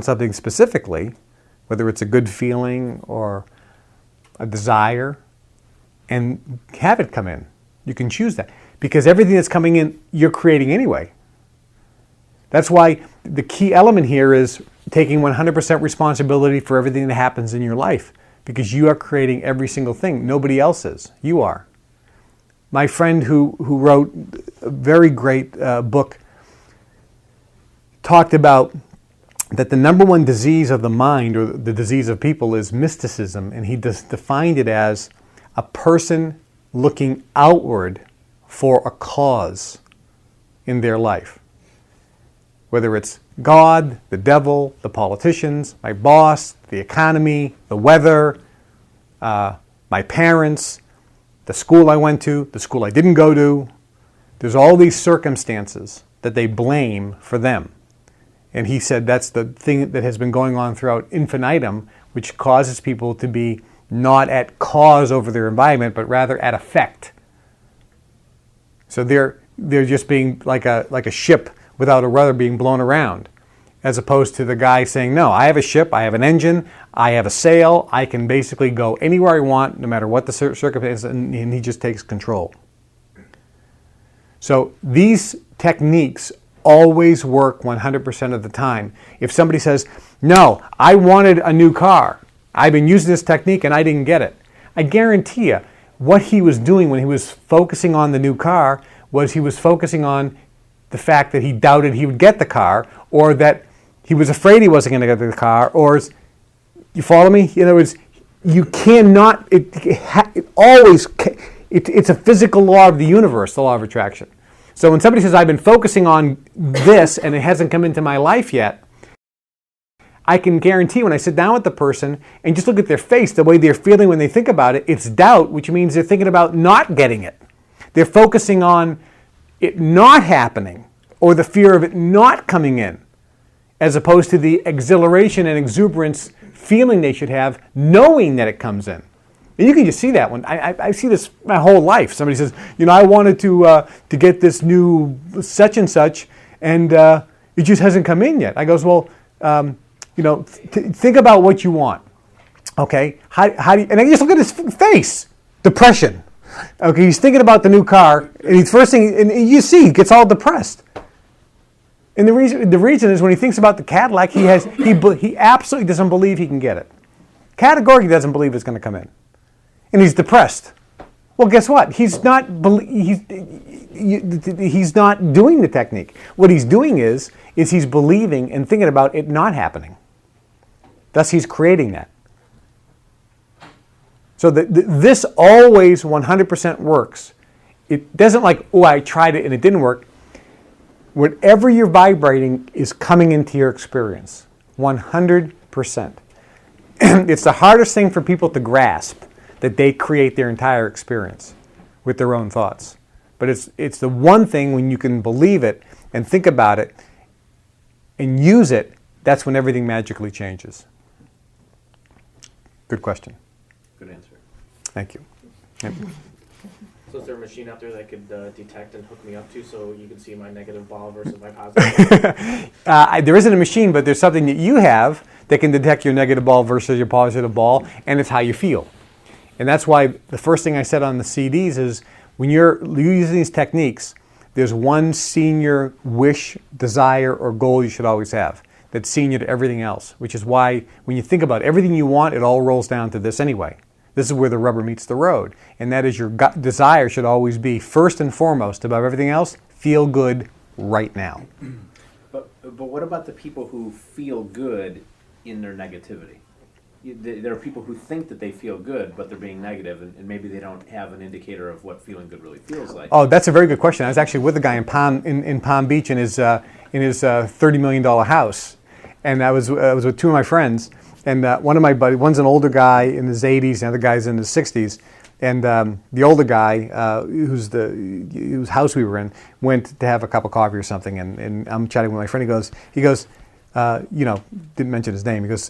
something specifically, whether it's a good feeling or a desire, and have it come in. You can choose that. Because everything that's coming in, you're creating anyway. That's why the key element here is taking 100% responsibility for everything that happens in your life. Because you are creating every single thing. Nobody else is. You are. My friend who wrote a very great book talked about that the number one disease of the mind, or the disease of people, is mysticism. And he defined it as a person looking outward for a cause in their life. Whether it's God, the devil, the politicians, my boss, the economy, the weather, my parents, the school I went to, the school I didn't go to. There's all these circumstances that they blame for them. And he said that's the thing that has been going on throughout infinitum, which causes people to be not at cause over their environment, but rather at effect. So they're just being like a ship without a rudder being blown around, as opposed to the guy saying, no, I have a ship, I have an engine, I have a sail, I can basically go anywhere I want, no matter what the circumstances, and he just takes control. So these techniques always work 100% of the time. If somebody says, no, I wanted a new car, I've been using this technique and I didn't get it, I guarantee you, what he was doing when he was focusing on the new car was he was focusing on the fact that he doubted he would get the car, or that he was afraid he wasn't going to get the car, or, you follow me? In other words, you cannot, it's a physical law of the universe, the law of attraction. So when somebody says, I've been focusing on this and it hasn't come into my life yet, I can guarantee when I sit down with the person and just look at their face, the way they're feeling when they think about it, it's doubt, which means they're thinking about not getting it. They're focusing on it not happening, or the fear of it not coming in, as opposed to the exhilaration and exuberance feeling they should have knowing that it comes in. And you can just see that when I see this my whole life. Somebody says, I wanted to get this new such and such, and it just hasn't come in yet. I goes, well, think about what you want. Okay, how do you, and I just look at his face, depression. Okay, he's thinking about the new car, and he's first thing, and you see, he gets all depressed. And the reason is when he thinks about the Cadillac, he absolutely doesn't believe he can get it. Categorically doesn't believe it's going to come in. And he's depressed. Well, guess what? He's not doing the technique. What he's doing is he's believing and thinking about it not happening. Thus, he's creating that. So this always 100% works. It doesn't like, oh, I tried it and it didn't work. Whatever you're vibrating is coming into your experience, 100%. It's the hardest thing for people to grasp, that they create their entire experience with their own thoughts. But it's the one thing when you can believe it and think about it and use it, that's when everything magically changes. Good question. Good answer. Thank you. Yep. So is there a machine out there that could detect and hook me up to so you can see my negative ball versus my positive ball? There isn't a machine, but there's something that you have that can detect your negative ball versus your positive ball, and it's how you feel. And that's why the first thing I said on the CDs is when you're using these techniques, there's one senior wish, desire, or goal you should always have that's senior to everything else, which is why when you think about everything you want, it all rolls down to this anyway. This is where the rubber meets the road. And that is your gut desire should always be first and foremost above everything else, feel good right now. But what about the people who feel good in their negativity? There are people who think that they feel good, but they're being negative, and maybe they don't have an indicator of what feeling good really feels like. Oh, that's a very good question. I was actually with a guy in Palm Beach in his $30 million house, and I was with two of my friends, and one of my buddies, one's an older guy in his 80s, the other guy's in his 60s, and the older guy, whose house we were in, went to have a cup of coffee or something, and I'm chatting with my friend. He goes, didn't mention his name. He goes,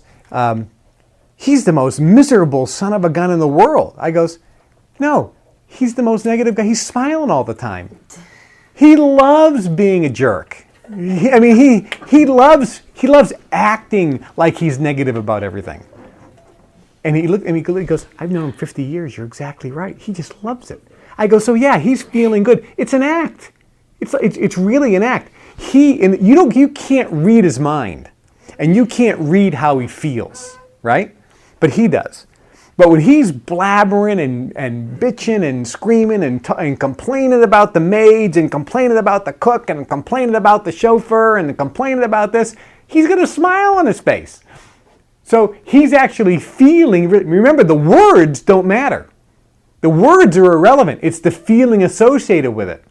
he's the most miserable son of a gun in the world. I goes, no, he's the most negative guy. He's smiling all the time. He loves being a jerk. He loves acting like he's negative about everything. And he looked, and he goes, "I've known him 50 years. You're exactly right. He just loves it." I go, "So yeah, he's feeling good. It's an act. It's really an act. You can't read his mind, and you can't read how he feels, right? But he does. But when he's blabbering and bitching and screaming and complaining about the maids and complaining about the cook and complaining about the chauffeur and complaining about this, he's got a smile on his face. So he's actually feeling, remember, the words don't matter. The words are irrelevant. It's the feeling associated with it.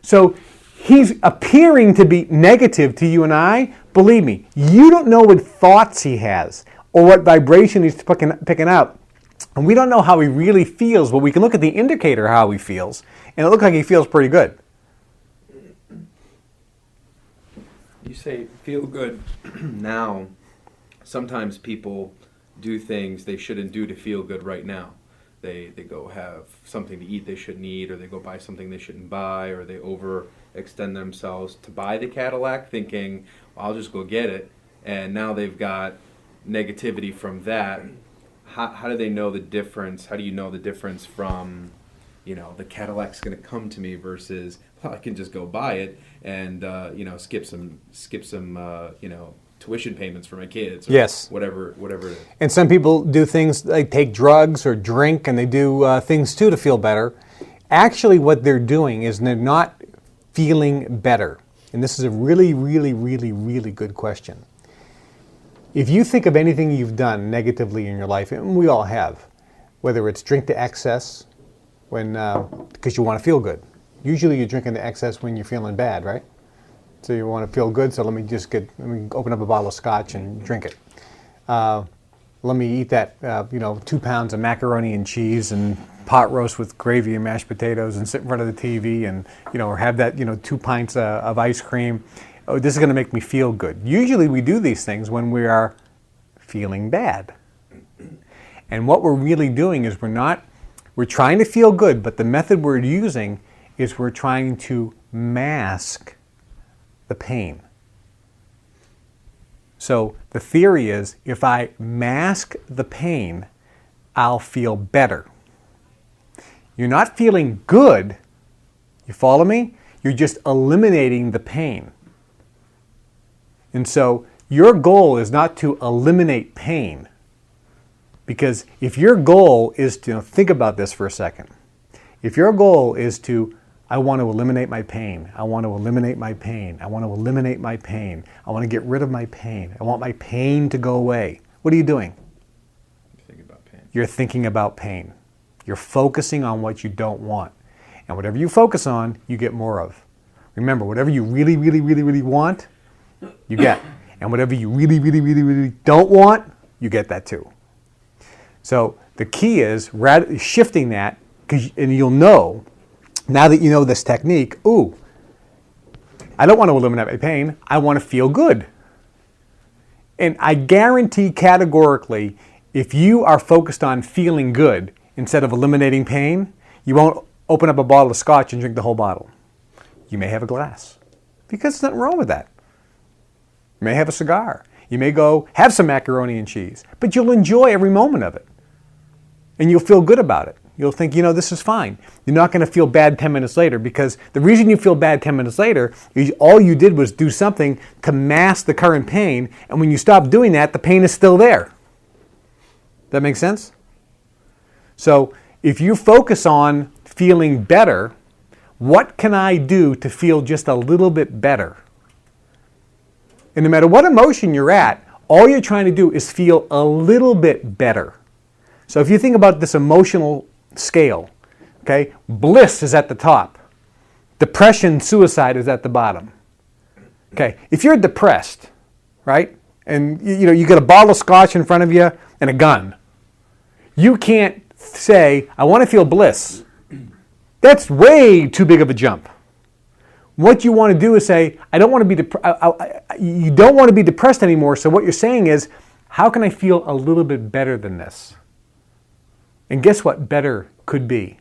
So he's appearing to be negative to you and I. Believe me, you don't know what thoughts he has or what vibration he's picking up. And we don't know how he really feels, but we can look at the indicator of how he feels, and it looks like he feels pretty good. You say feel good now. Sometimes people do things they shouldn't do to feel good right now. They go have something to eat they shouldn't eat, or they go buy something they shouldn't buy, or they overextend themselves to buy the Cadillac thinking, well, I'll just go get it. And now they've got negativity from that. How do they know the difference? How do you know the difference from, the Cadillac's going to come to me versus, well, I can just go buy it and skip some tuition payments for my kids. Or yes. Whatever it is. And some people do things like take drugs or drink, and they do things too to feel better. Actually, what they're doing is they're not feeling better. And this is a really, really, really, really good question. If you think of anything you've done negatively in your life, and we all have, whether it's drink to excess because you want to feel good. Usually you're drinking to excess when you're feeling bad, right? So you want to feel good, so let me open up a bottle of scotch and drink it. Let me eat that 2 pounds of macaroni and cheese and pot roast with gravy and mashed potatoes and sit in front of the TV and or have that 2 pints of ice cream. Oh, this is going to make me feel good. Usually we do these things when we are feeling bad. And what we're really doing is we're trying to feel good, but the method we're using is we're trying to mask the pain. So the theory is if I mask the pain, I'll feel better. You're not feeling good. You follow me? You're just eliminating the pain. And so your goal is not to eliminate pain. Because if your goal is to, think about this for a second. If your goal is to, I want to eliminate my pain. I want to eliminate my pain. I want to eliminate my pain. I want to get rid of my pain. I want my pain to go away. What are you doing? Thinking about pain. You're thinking about pain. You're focusing on what you don't want. And whatever you focus on, you get more of. Remember, whatever you really, really, really, really want, you get. And whatever you really, really, really, really don't want, you get that too. So the key is shifting that, and you'll know, now that you know this technique, I don't want to eliminate my pain, I want to feel good. And I guarantee categorically, if you are focused on feeling good instead of eliminating pain, you won't open up a bottle of scotch and drink the whole bottle. You may have a glass, because there's nothing wrong with that. You may have a cigar. You may go have some macaroni and cheese, but you'll enjoy every moment of it. And you'll feel good about it. You'll think, this is fine. You're not going to feel bad 10 minutes later, because the reason you feel bad 10 minutes later is all you did was do something to mask the current pain, and when you stop doing that, the pain is still there. That make sense? So if you focus on feeling better, what can I do to feel just a little bit better? And no matter what emotion you're at, all you're trying to do is feel a little bit better. So if you think about this emotional scale, okay, bliss is at the top. Depression, suicide is at the bottom. Okay, if you're depressed, right, and you get a bottle of scotch in front of you and a gun, you can't say, I want to feel bliss. That's way too big of a jump. What you want to do is say, I don't want to be you don't want to be depressed anymore. So what you're saying is, how can I feel a little bit better than this? And guess what better could be?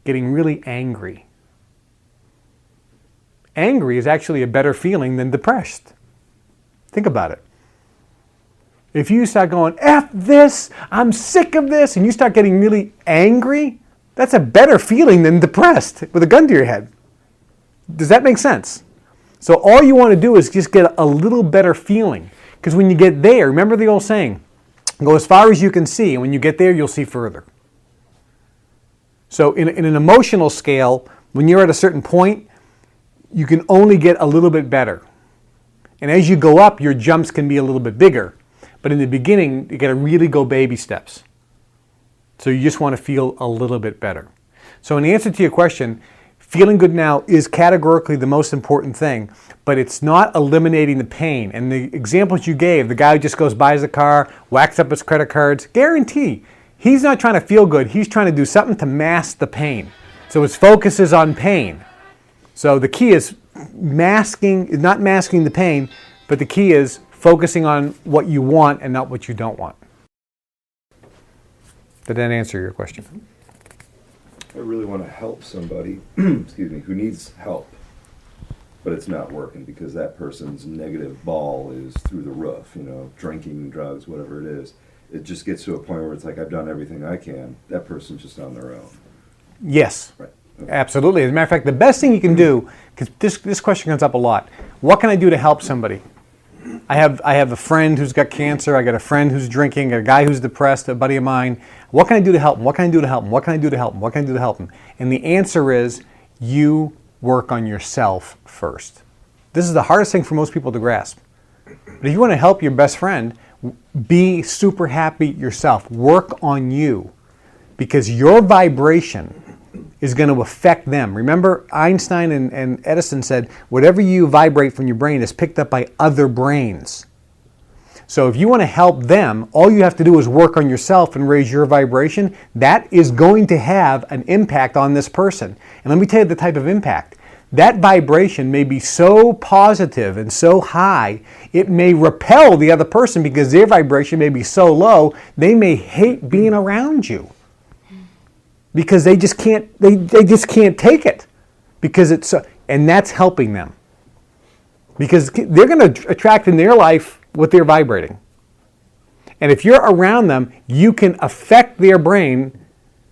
Getting really angry. angry is actually a better feeling than depressed. Think about it. If you start going, F this, I'm sick of this, and you start getting really angry, that's a better feeling than depressed with a gun to your head. Does that make sense? So all you want to do is just get a little better feeling. Because when you get there, remember the old saying, go as far as you can see, and when you get there, you'll see further. So in an emotional scale, when you're at a certain point, you can only get a little bit better. And as you go up, your jumps can be a little bit bigger. But in the beginning, you got to really go baby steps. So you just want to feel a little bit better. So in answer to your question, feeling good now is categorically the most important thing, but it's not eliminating the pain. And the examples you gave, the guy who just goes, buys a car, whacks up his credit cards, guarantee, he's not trying to feel good. He's trying to do something to mask the pain. So his focus is on pain. So the key is not masking the pain, but the key is focusing on what you want and not what you don't want. Did that answer your question? I really want to help somebody, excuse me, who needs help, but it's not working because that person's negative ball is through the roof, drinking, drugs, whatever it is. It just gets to a point where it's like, I've done everything I can. That person's just on their own. Yes, Right. Okay. absolutely. As a matter of fact, the best thing you can do, because this question comes up a lot, what can I do to help somebody? I have a friend who's got cancer. I got a friend who's drinking. A guy who's depressed. A buddy of mine. What can I do to help him? What can I do to help him? What can I do to help him? What can I do to help him? And the answer is you work on yourself first. This is the hardest thing for most people to grasp. But if you want to help your best friend, be super happy yourself. Work on you, because your vibration is going to affect them. Remember, Einstein and Edison said, whatever you vibrate from your brain is picked up by other brains. So if you want to help them, all you have to do is work on yourself and raise your vibration. That is going to have an impact on this person. And let me tell you the type of impact. That vibration may be so positive and so high, it may repel the other person because their vibration may be so low, they may hate being around you. Because they just can't take it, because it's and that's helping them, because they're going to attract in their life what they're vibrating, and if you're around them, you can affect their brain.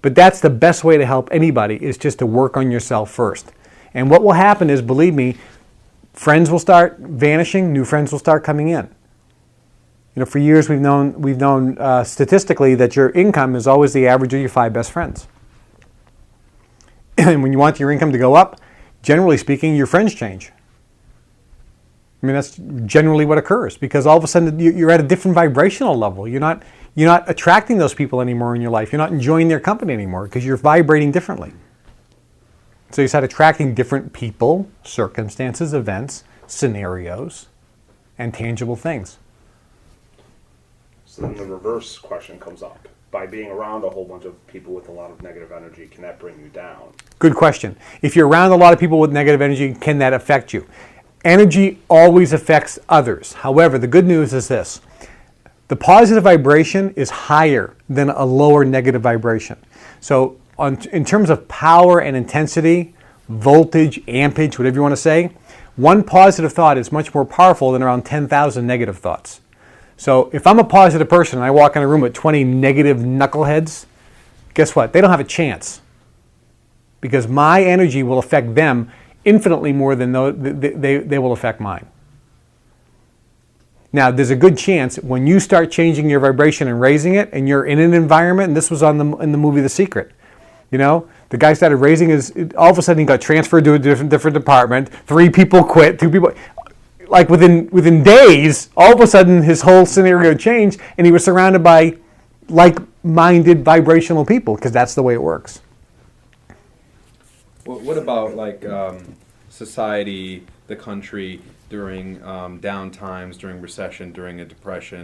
But that's the best way to help anybody, is just to work on yourself first. And what will happen is, believe me, friends will start vanishing, new friends will start coming in. For years we've known statistically that your income is always the average of your 5 best friends. And when you want your income to go up, generally speaking, your friends change. I mean, that's generally what occurs, because all of a sudden you're at a different vibrational level. You're not attracting those people anymore in your life. You're not enjoying their company anymore because you're vibrating differently. So you start attracting different people, circumstances, events, scenarios, and tangible things. So then the reverse question comes up. By being around a whole bunch of people with a lot of negative energy, can that bring you down? Good question. If you're around a lot of people with negative energy, can that affect you? Energy always affects others. However, the good news is this. The positive vibration is higher than a lower negative vibration. So in terms of power and intensity, voltage, ampage, whatever you want to say, one positive thought is much more powerful than around 10,000 negative thoughts. So if I'm a positive person and I walk in a room with 20 negative knuckleheads, guess what? They don't have a chance, because my energy will affect them infinitely more than they will affect mine. Now, there's a good chance when you start changing your vibration and raising it, and you're in an environment, and this was in the movie The Secret, the guy started raising all of a sudden he got transferred to a different department, 3 people quit, 2 people... Like within days, all of a sudden his whole scenario changed, and he was surrounded by like-minded vibrational people, because that's the way it works. Well, what about society, the country, during down times, during recession, during a depression?